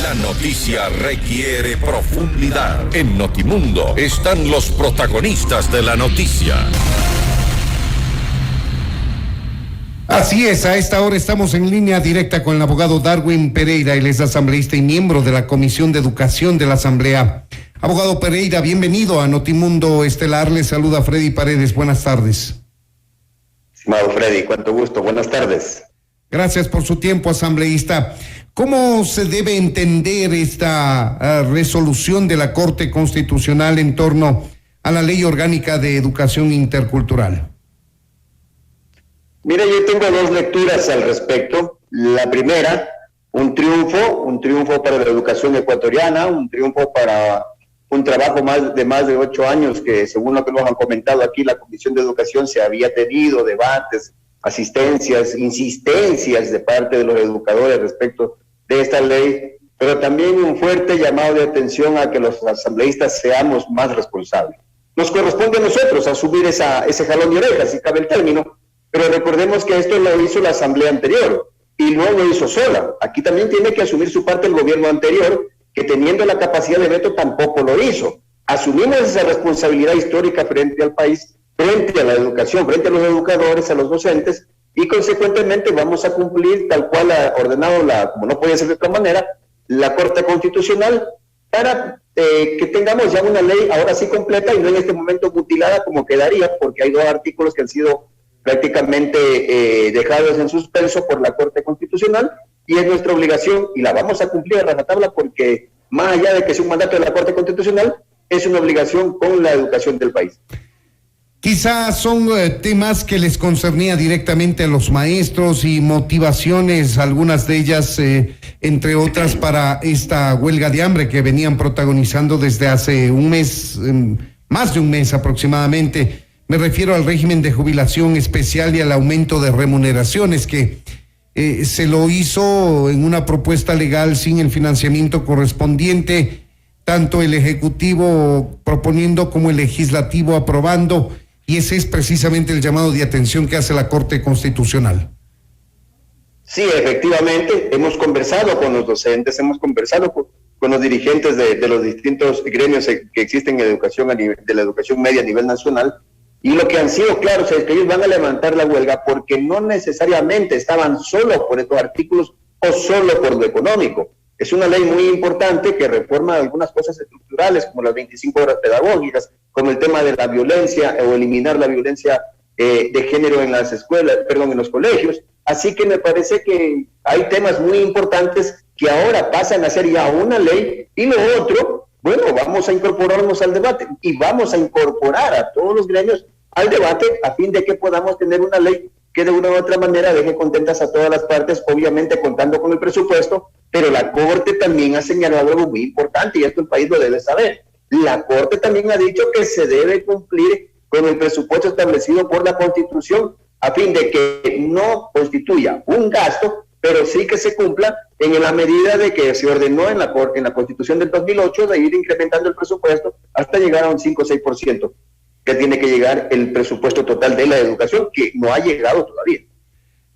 La noticia requiere profundidad. En Notimundo están los protagonistas de la noticia. Así es, a esta hora estamos en línea directa con el abogado Darwin Pereira. Él es asambleísta y miembro de la Comisión de Educación de la Asamblea. Abogado Pereira, bienvenido a Notimundo Estelar. Le saluda Freddy Paredes. Buenas tardes. Estimado Freddy, cuánto gusto. Buenas tardes. Gracias por su tiempo, asambleísta. ¿Cómo se debe entender esta resolución de la Corte Constitucional en torno a la Ley Orgánica de Educación Intercultural? Mira, yo tengo dos lecturas al respecto. La primera, un triunfo para la educación ecuatoriana, un triunfo para un trabajo de más de 8 años que, según lo que nos han comentado aquí, la Comisión de Educación se había tenido debates, asistencias, insistencias de parte de los educadores respecto de esta ley, pero también un fuerte llamado de atención a que los asambleístas seamos más responsables. Nos corresponde a nosotros asumir ese jalón de orejas, si cabe el término, pero recordemos que esto lo hizo la asamblea anterior y no lo hizo sola. Aquí también tiene que asumir su parte el gobierno anterior, que teniendo la capacidad de veto tampoco lo hizo. Asumimos esa responsabilidad histórica frente al país, frente a la educación, frente a los educadores, a los docentes, y consecuentemente vamos a cumplir tal cual ha ordenado, como no puede ser de otra manera, la Corte Constitucional, para que tengamos ya una ley ahora sí completa y no en este momento mutilada como quedaría, porque hay 2 artículos que han sido prácticamente dejados en suspenso por la Corte Constitucional, y es nuestra obligación, y la vamos a cumplir a rajatabla, porque más allá de que sea un mandato de la Corte Constitucional, es una obligación con la educación del país. Quizás son temas que les concernía directamente a los maestros y motivaciones, algunas de ellas, entre otras, para esta huelga de hambre que venían protagonizando desde hace un mes, más de un mes aproximadamente. Me refiero al régimen de jubilación especial y al aumento de remuneraciones que se lo hizo en una propuesta legal sin el financiamiento correspondiente, tanto el Ejecutivo proponiendo como el Legislativo aprobando, y ese es precisamente el llamado de atención que hace la Corte Constitucional. Sí, efectivamente, hemos conversado con los docentes, hemos conversado con los dirigentes de los distintos gremios que existen en educación de la educación media a nivel nacional, y lo que han sido claros es que ellos van a levantar la huelga porque no necesariamente estaban solo por estos artículos o solo por lo económico. Es una ley muy importante que reforma algunas cosas estructurales, como las 25 horas pedagógicas, como el tema de la violencia o eliminar la violencia de género en las escuelas, en los colegios. Así que me parece que hay temas muy importantes que ahora pasan a ser ya una ley, y lo otro, bueno, vamos a incorporarnos al debate y vamos a incorporar a todos los gremios al debate a fin de que podamos tener una ley que de una u otra manera deje contentas a todas las partes, obviamente contando con el presupuesto, pero la Corte también ha señalado algo muy importante y esto el país lo debe saber. La Corte también ha dicho que se debe cumplir con el presupuesto establecido por la Constitución a fin de que no constituya un gasto, pero sí que se cumpla en la medida de que se ordenó en la Constitución del 2008 de ir incrementando el presupuesto hasta llegar a un 5 o 6%, que tiene que llegar el presupuesto total de la educación, que no ha llegado todavía.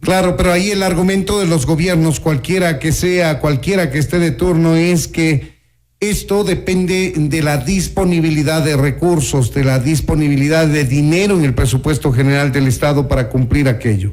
Claro, pero ahí el argumento de los gobiernos, cualquiera que sea, cualquiera que esté de turno, es que esto depende de la disponibilidad de recursos, de la disponibilidad de dinero en el presupuesto general del Estado para cumplir aquello.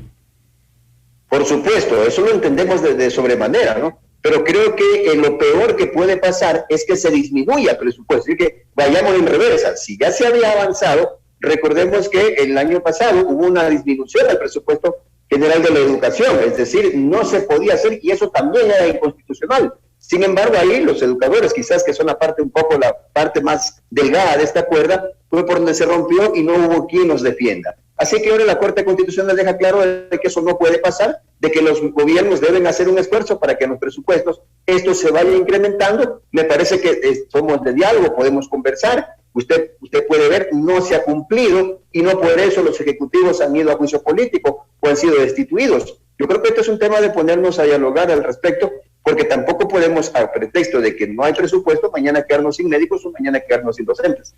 Por supuesto, eso lo entendemos de sobremanera, ¿no? Pero creo que lo peor que puede pasar es que se disminuya el presupuesto, y que vayamos en reversa. Si ya se había avanzado, recordemos que el año pasado hubo una disminución del presupuesto general de la educación, es decir, no se podía hacer, y eso también era inconstitucional. Sin embargo, ahí los educadores, quizás que son la parte más delgada de esta cuerda, fue por donde se rompió y no hubo quien nos defienda. Así que ahora la Corte Constitucional deja claro de que eso no puede pasar, de que los gobiernos deben hacer un esfuerzo para que en los presupuestos esto se vaya incrementando. Me parece que somos de diálogo, podemos conversar. Usted puede ver, no se ha cumplido y no por eso los ejecutivos han ido a juicio político o han sido destituidos. Yo creo que esto es un tema de ponernos a dialogar al respecto, porque tampoco podemos, a pretexto de que no hay presupuesto, mañana quedarnos sin médicos o mañana quedarnos sin docentes.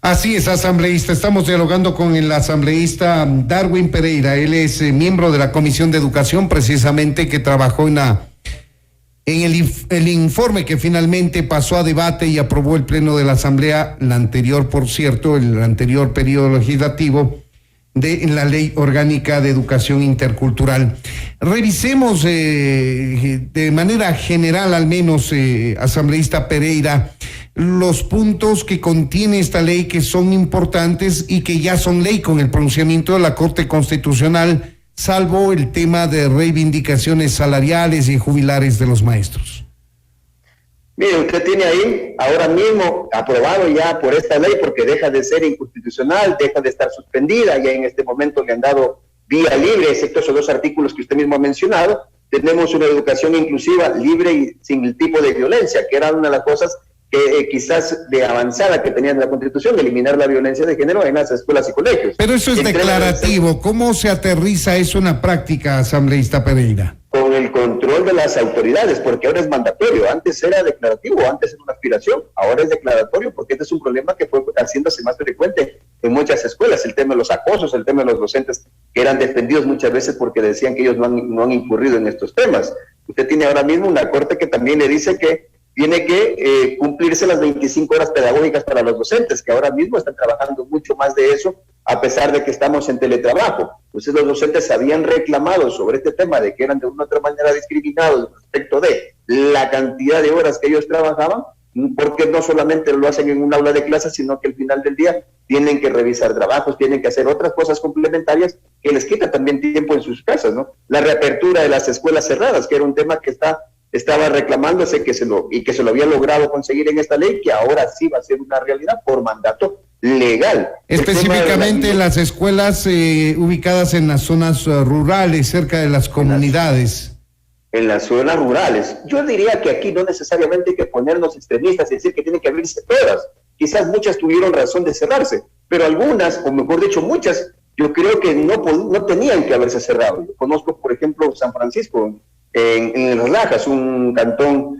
Así es, asambleísta. Estamos dialogando con el asambleísta Darwin Pereira. Él es miembro de la Comisión de Educación, precisamente, que trabajó en En el informe que finalmente pasó a debate y aprobó el Pleno de la Asamblea, la anterior, por cierto, el anterior periodo legislativo, de la Ley Orgánica de Educación Intercultural. Revisemos de manera general, al menos, asambleísta Pereira, los puntos que contiene esta ley que son importantes y que ya son ley con el pronunciamiento de la Corte Constitucional, salvo el tema de reivindicaciones salariales y jubilares de los maestros. Mire, usted tiene ahí ahora mismo aprobado ya por esta ley, porque deja de ser inconstitucional, deja de estar suspendida, ya en este momento le han dado vía libre, excepto esos 2 artículos que usted mismo ha mencionado. Tenemos una educación inclusiva, libre y sin el tipo de violencia, que era una de las cosas que quizás de avanzada que tenía en la Constitución, de eliminar la violencia de género en las escuelas y colegios. Pero eso es declarativo. ¿Cómo se aterriza eso en la práctica, asambleísta Pereira? Con el control de las autoridades, porque ahora es mandatorio. Antes era declarativo, antes era una aspiración, ahora es declaratorio, porque este es un problema que fue haciéndose más frecuente en muchas escuelas, el tema de los acosos, el tema de los docentes que eran defendidos muchas veces porque decían que ellos no han incurrido en estos temas. Usted tiene ahora mismo una corte que también le dice que tiene que cumplirse las 25 horas pedagógicas para los docentes, que ahora mismo están trabajando mucho más de eso, a pesar de que estamos en teletrabajo. Entonces los docentes habían reclamado sobre este tema de que eran de una u otra manera discriminados respecto de la cantidad de horas que ellos trabajaban, porque no solamente lo hacen en un aula de clases, sino que al final del día tienen que revisar trabajos, tienen que hacer otras cosas complementarias que les quita también tiempo en sus casas, ¿no? La reapertura de las escuelas cerradas, que era un tema que estaba reclamándose que se lo había logrado conseguir en esta ley, que ahora sí va a ser una realidad por mandato legal. Específicamente las escuelas ubicadas en las zonas rurales, cerca de las comunidades. En las zonas rurales. Yo diría que aquí no necesariamente hay que ponernos extremistas y decir que tienen que abrirse todas. Quizás muchas tuvieron razón de cerrarse, pero algunas, o mejor dicho muchas, yo creo que no tenían que haberse cerrado. Yo conozco, por ejemplo, San Francisco, en Las Lajas, un cantón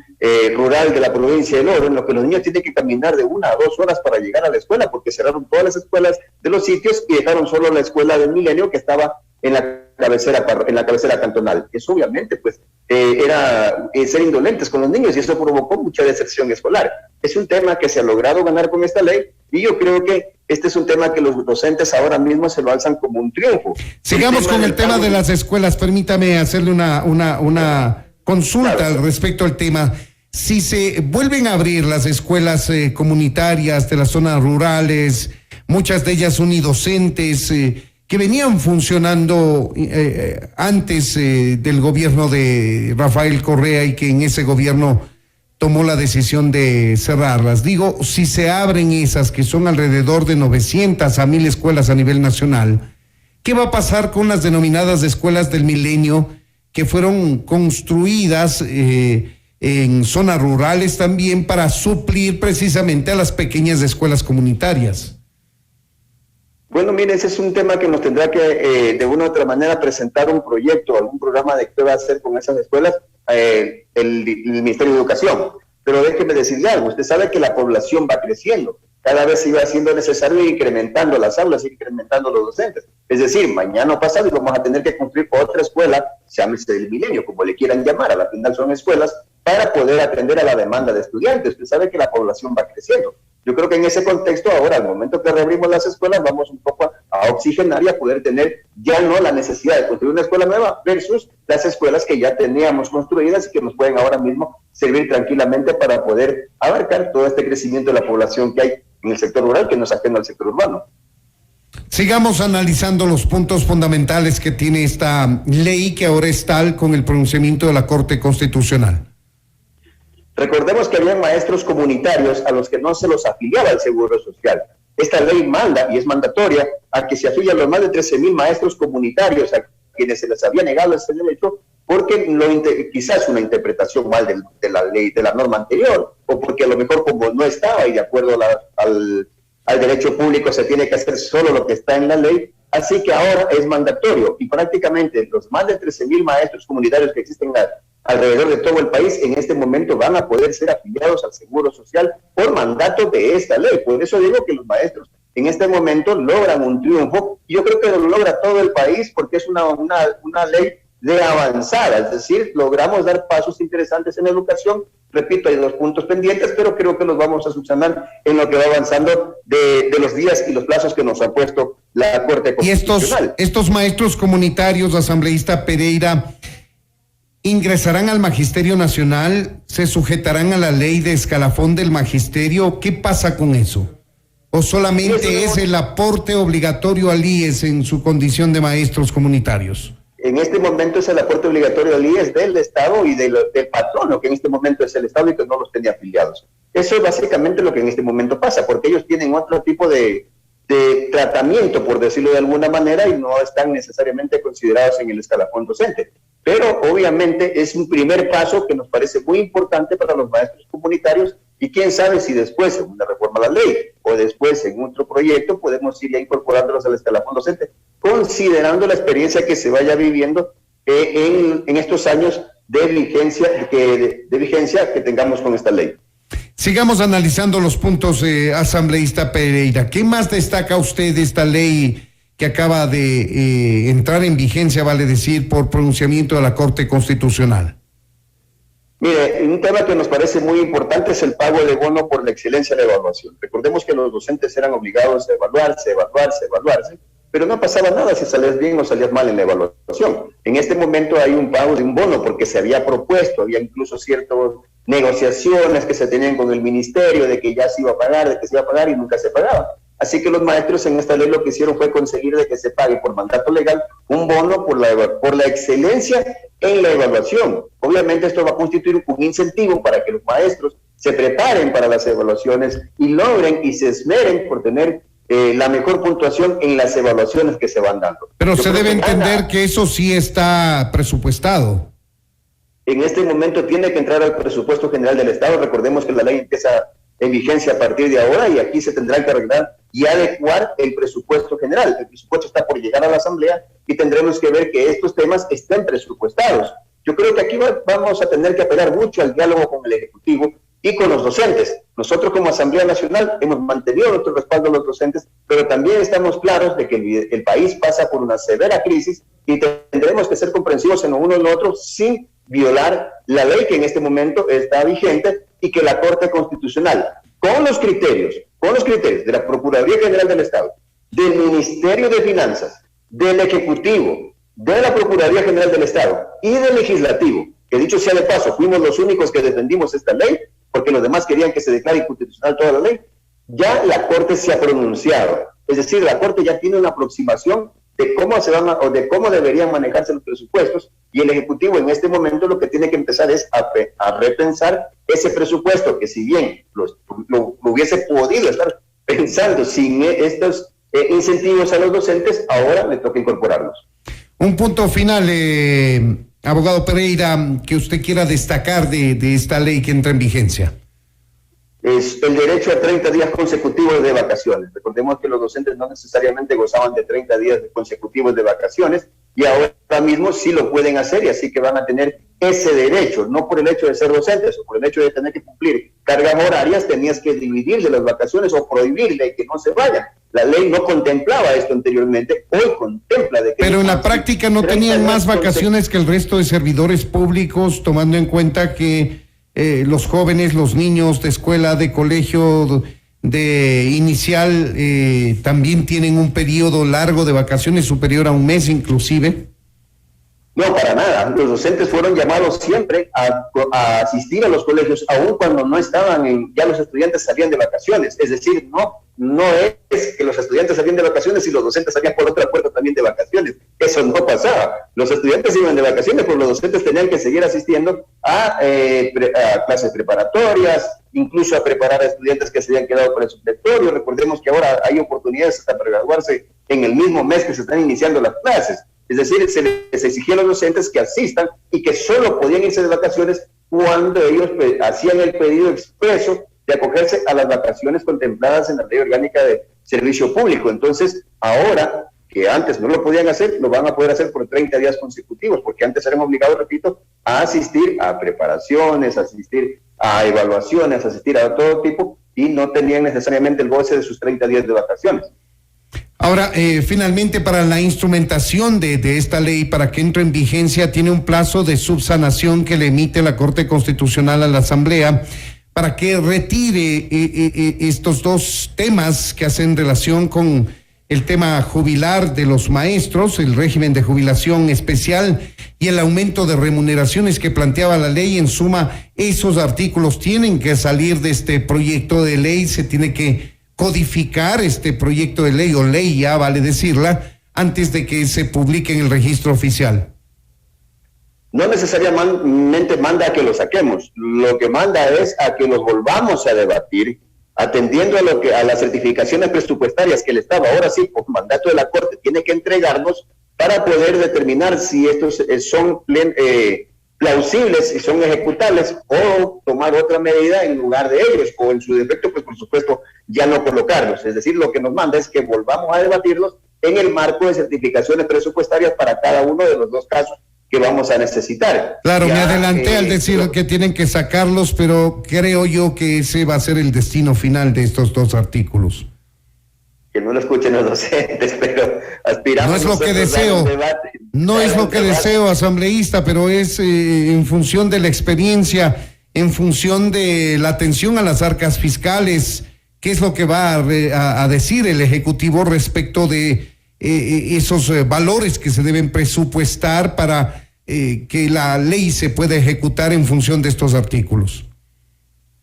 rural de la provincia del Oro, en lo que los niños tienen que caminar de 1 a 2 horas para llegar a la escuela, porque cerraron todas las escuelas de los sitios y dejaron solo la escuela del Milenio, que estaba en la cabecera cantonal. Eso obviamente pues era ser indolentes con los niños, y eso provocó mucha deserción escolar. Es un tema que se ha logrado ganar con esta ley, y yo creo que este es un tema que los docentes ahora mismo se lo alzan como un triunfo. Sigamos con el tema de las escuelas. Permítame hacerle una consulta, claro, respecto al tema. Si se vuelven a abrir las escuelas comunitarias de las zonas rurales, muchas de ellas unidocentes, que venían funcionando antes del gobierno de Rafael Correa, y que en ese gobierno tomó la decisión de cerrarlas. Digo, si se abren esas, que son alrededor de 900 a 1000 escuelas a nivel nacional, ¿qué va a pasar con las denominadas escuelas del milenio, que fueron construidas en zonas rurales también para suplir precisamente a las pequeñas escuelas comunitarias? Bueno, mire, ese es un tema que nos tendrá que de una u otra manera presentar un proyecto, algún programa de qué va a hacer con esas escuelas el Ministerio de Educación. Pero déjeme decirle algo, usted sabe que la población va creciendo, cada vez se iba haciendo necesario ir incrementando las aulas, ir incrementando los docentes. Es decir, mañana o pasado vamos a tener que construir otra escuela, llámese del milenio, como le quieran llamar, a la final son escuelas, para poder atender a la demanda de estudiantes. Usted sabe que la población va creciendo. Yo creo que en ese contexto ahora, al momento que reabrimos las escuelas, vamos un poco a oxigenar y a poder tener ya no la necesidad de construir una escuela nueva versus las escuelas que ya teníamos construidas y que nos pueden ahora mismo servir tranquilamente para poder abarcar todo este crecimiento de la población que hay en el sector rural, que no es ajeno al sector urbano. Sigamos analizando los puntos fundamentales que tiene esta ley, que ahora es tal con el pronunciamiento de la Corte Constitucional. Recordemos que había maestros comunitarios a los que no se los afiliaba el Seguro Social. Esta ley manda, y es mandatoria, a que se afilien los más de 13,000 maestros comunitarios a quienes se les había negado ese derecho, porque quizás una interpretación mal de la ley, de la norma anterior, o porque a lo mejor como no estaba y de acuerdo al derecho público se tiene que hacer solo lo que está en la ley, así que ahora es mandatorio, y prácticamente los más de 13,000 maestros comunitarios que existen alrededor de todo el país en este momento van a poder ser afiliados al Seguro Social por mandato de esta ley. Por eso digo que los maestros en este momento logran un triunfo, y yo creo que lo logra todo el país, porque es una ley de avanzada, es decir, logramos dar pasos interesantes en educación. Repito, hay 2 puntos pendientes, pero creo que los vamos a subsanar en lo que va avanzando de los días y los plazos que nos ha puesto la Corte Constitucional. Y estos maestros comunitarios, asambleísta Pereira, ¿ingresarán al Magisterio Nacional? ¿Se sujetarán a la ley de escalafón del magisterio? ¿Qué pasa con eso? ¿O solamente es el aporte obligatorio al IES en su condición de maestros comunitarios? En este momento es el aporte obligatorio al IES del Estado y del patrono, que en este momento es el Estado y que no los tenía afiliados. Eso es básicamente lo que en este momento pasa, porque ellos tienen otro tipo de tratamiento, por decirlo de alguna manera, y no están necesariamente considerados en el escalafón docente. Pero obviamente es un primer paso que nos parece muy importante para los maestros comunitarios, y quién sabe si después, en una reforma a la ley, o después en otro proyecto, podemos ir ya incorporándolos al escalafón docente, considerando la experiencia que se vaya viviendo en estos años de vigencia que tengamos con esta ley. Sigamos analizando los puntos, asambleísta Pereira. ¿Qué más destaca usted de esta ley que acaba de entrar en vigencia, vale decir, por pronunciamiento de la Corte Constitucional? Mire, un tema que nos parece muy importante es el pago de bono por la excelencia de la evaluación. Recordemos que los docentes eran obligados a evaluarse, pero no pasaba nada si salías bien o salías mal en la evaluación. En este momento hay un pago de un bono porque se había propuesto, había incluso ciertas negociaciones que se tenían con el ministerio de que ya se iba a pagar, de que se iba a pagar y nunca se pagaba. Así que los maestros en esta ley lo que hicieron fue conseguir de que se pague por mandato legal un bono por la excelencia en la evaluación. Obviamente esto va a constituir un incentivo para que los maestros se preparen para las evaluaciones y logren y se esmeren por tener la mejor puntuación en las evaluaciones que se van dando. Pero se debe entender que eso sí está presupuestado. En este momento tiene que entrar al presupuesto general del Estado. Recordemos que la ley empieza en vigencia a partir de ahora y aquí se tendrá que arreglar y adecuar el presupuesto general. El presupuesto está por llegar a la Asamblea y tendremos que ver que estos temas estén presupuestados. Yo creo que aquí vamos a tener que apelar mucho al diálogo con el Ejecutivo y con los docentes. Nosotros como Asamblea Nacional hemos mantenido nuestro respaldo a los docentes, pero también estamos claros de que el país pasa por una severa crisis y tendremos que ser comprensivos en uno y en otro sin violar la ley que en este momento está vigente y que la Corte Constitucional, con los criterios de la Procuraduría General del Estado, del Ministerio de Finanzas, del Ejecutivo, de la Procuraduría General del Estado y del Legislativo, que dicho sea de paso, fuimos los únicos que defendimos esta ley, porque los demás querían que se declare inconstitucional toda la ley, ya la Corte se ha pronunciado. Es decir, la Corte ya tiene una aproximación de cómo de cómo deberían manejarse los presupuestos, y el Ejecutivo en este momento lo que tiene que empezar es a repensar ese presupuesto, que si bien lo hubiese podido estar pensando sin estos incentivos a los docentes, ahora le toca incorporarlos. Un punto final, abogado Pereira, que usted quiera destacar de esta ley que entra en vigencia. Es el derecho a 30 días consecutivos de vacaciones. Recordemos que los docentes no necesariamente gozaban de 30 días consecutivos de vacaciones y ahora mismo sí lo pueden hacer, y así que van a tener ese derecho, no por el hecho de ser docentes o por el hecho de tener que cumplir cargas horarias, tenías que dividirle las vacaciones o prohibirle que no se vayan. La ley no contemplaba esto anteriormente, hoy contempla de que... Pero en la práctica no tenían más vacaciones que el resto de servidores públicos, tomando en cuenta que los jóvenes, los niños de escuela, de colegio, de inicial, también tienen un periodo largo de vacaciones superior a un mes inclusive. No, para nada. Los docentes fueron llamados siempre a asistir a los colegios, aun cuando no estaban ya los estudiantes salían de vacaciones. Es decir, no es que los estudiantes salían de vacaciones y los docentes salían por otra puerta también de vacaciones. Eso no pasaba. Los estudiantes iban de vacaciones, pero los docentes tenían que seguir asistiendo a clases preparatorias, incluso a preparar a estudiantes que se habían quedado por el supletorio. Recordemos que ahora hay oportunidades hasta para graduarse en el mismo mes que se están iniciando las clases. Es decir, se les exigía a los docentes que asistan y que solo podían irse de vacaciones cuando ellos hacían el pedido expreso de acogerse a las vacaciones contempladas en la Ley Orgánica de Servicio Público. Entonces, ahora, que antes no lo podían hacer, lo van a poder hacer por 30 días consecutivos, porque antes eran obligados, repito, a asistir a preparaciones, a asistir a evaluaciones, a asistir a todo tipo, y no tenían necesariamente el goce de sus 30 días de vacaciones. Ahora, finalmente, para la instrumentación de esta ley, para que entre en vigencia, tiene un plazo de subsanación que le emite la Corte Constitucional a la Asamblea para que retire estos dos temas que hacen relación con el tema jubilar de los maestros, el régimen de jubilación especial y el aumento de remuneraciones que planteaba la ley. En suma, esos artículos tienen que salir de este proyecto de ley, se tiene que codificar este proyecto de ley, o ley ya vale decirla, antes de que se publique en el registro oficial. No necesariamente manda a que lo saquemos, lo que manda es a que los volvamos a debatir, atendiendo a las certificaciones presupuestarias que el Estado, ahora sí, por mandato de la Corte, tiene que entregarnos para poder determinar si estos son plausibles y son ejecutables, o tomar otra medida en lugar de ellos, o en su defecto, pues por supuesto, ya no colocarlos. Es decir, lo que nos manda es que volvamos a debatirlos en el marco de certificaciones presupuestarias para cada uno de los dos casos que vamos a necesitar. Claro, me adelanté al decir que tienen que sacarlos, pero creo yo que ese va a ser el destino final de estos dos artículos. Que no lo escuchen los docentes, pero aspiramos. No es lo que deseo, no es lo que deseo, asambleísta, pero es en función de la experiencia, en función de la atención a las arcas fiscales. ¿Qué es lo que va a decir el Ejecutivo respecto de esos valores que se deben presupuestar para que la ley se pueda ejecutar en función de estos artículos?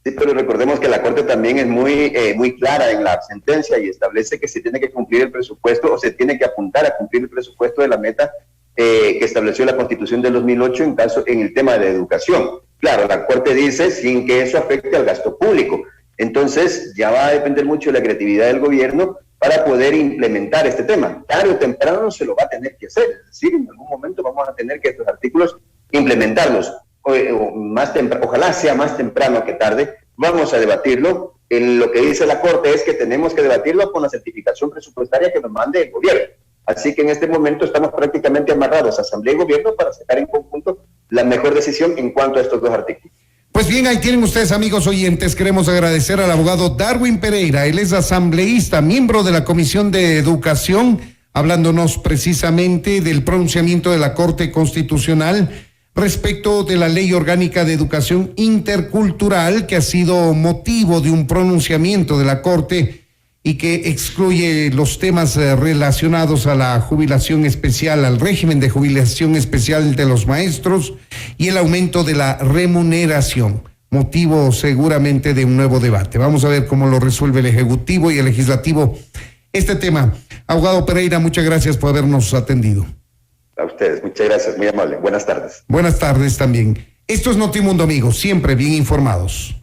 Sí, pero recordemos que la Corte también es muy clara en la sentencia y establece que se tiene que cumplir el presupuesto, o se tiene que apuntar a cumplir el presupuesto de la meta que estableció la Constitución del 2008 en el tema de la educación. Claro, la Corte dice sin que eso afecte al gasto público. Entonces ya va a depender mucho de la creatividad del gobierno para poder implementar este tema. Tarde o temprano se lo va a tener que hacer, es decir, en algún momento vamos a tener que estos artículos implementarlos. Ojalá sea más temprano que tarde, vamos a debatirlo. Lo que dice la Corte es que tenemos que debatirlo con la certificación presupuestaria que nos mande el gobierno. Así que en este momento estamos prácticamente amarrados a Asamblea y Gobierno para sacar en conjunto la mejor decisión en cuanto a estos dos artículos. Pues bien, ahí tienen ustedes, amigos oyentes. Queremos agradecer al abogado Darwin Pereira. Él es asambleísta, miembro de la Comisión de Educación, hablándonos precisamente del pronunciamiento de la Corte Constitucional respecto de la Ley Orgánica de Educación Intercultural, que ha sido motivo de un pronunciamiento de la Corte y que excluye los temas relacionados a la jubilación especial, al régimen de jubilación especial de los maestros y el aumento de la remuneración, motivo seguramente de un nuevo debate. Vamos a ver cómo lo resuelve el Ejecutivo y el Legislativo este tema. Abogado Pereira, muchas gracias por habernos atendido. A ustedes, muchas gracias, muy amable. Buenas tardes. Buenas tardes también. Esto es Notimundo, amigos, siempre bien informados.